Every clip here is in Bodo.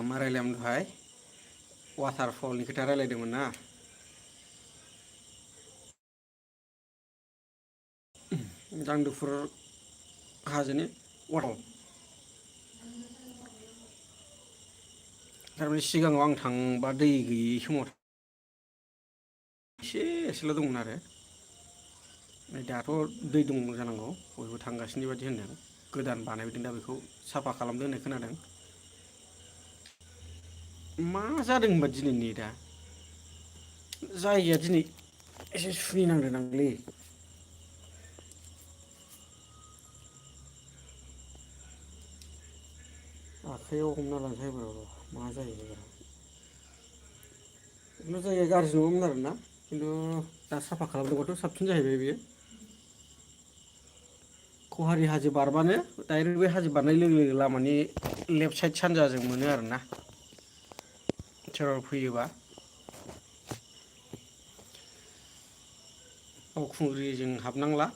मा रायलायामोन दहाय वाटारफलनि खोथा रायलायदोंमोन ना। दांदुफुर हाजोनि वाटारफल थारमाने सिगाङाव आं थांबा दै गैयि समाव एसे एसेल' दंमोन आरो दाथ' दै दं जानांगौ बयबो थांगासिनो बादि होनदों गोदान बानायदों दा बेखौ साफा खालामदों होननाय खोनादों। मा जादों होनबा दिनै नेदा जायगाया दिनै एसे सुनि नांदों। आखाइयाव हमना लानोसै एबार मा जायो एबार खिन्थु जायगाया गाज्रि नङामोन आरोना खिन्थु दा साफा खालामदोंबाथ' साबसिन जाहैबाय बेयो। कहारि हाजो बारबानो डाइरेक्ट बे हाजो बारनाय लोगो लोगो लामानि लेफ्ट साइड सानजाजों मोनो आरोना सोरबा फैयोबा बावखुंग्रिजों हाबनांला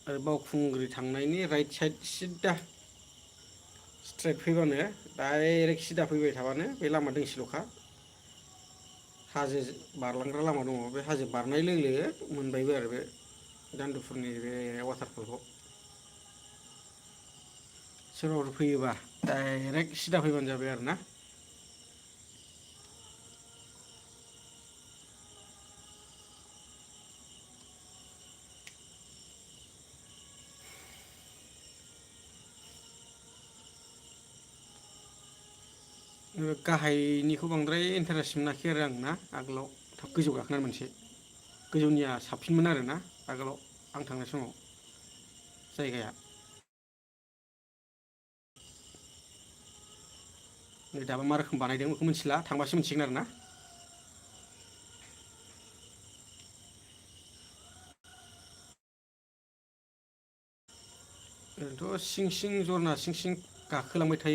आरो बावखुंग्रि थांनायनि राइट साइड सिद्दा स्ट्रेट फैबानो डाइरेक्ट सिदा फैबाय थाबानो बे लामा दोंसेल'खा हाजो बारलांग्रा लामा दङ बे हाजो बारनाय लोगो लोगो मोनबायबो आरो बे दान्दुफुरनि बे वाटारफलखौ सोरबाफोर फैयोबा डाइरेक्ट सिदा फैबानो जाबाय आरोना। गाहायनिखौ बांद्राय इन्टारेस्ट मोनाखै आरो आं ना आगोलाव थाब गोजौ गाखोनानै मोनसे गोजौनिया साबसिनमोन आरोना आगोलाव आं थांनाय समाव जायगाया नै दाबा मा रोखोम बानायदों बेखौ मिथिला थांबासो मिथिगोन आरो ना। ओरैनोथ' सिं सिं जरना सिं सिं गाखोलांबाय थायो।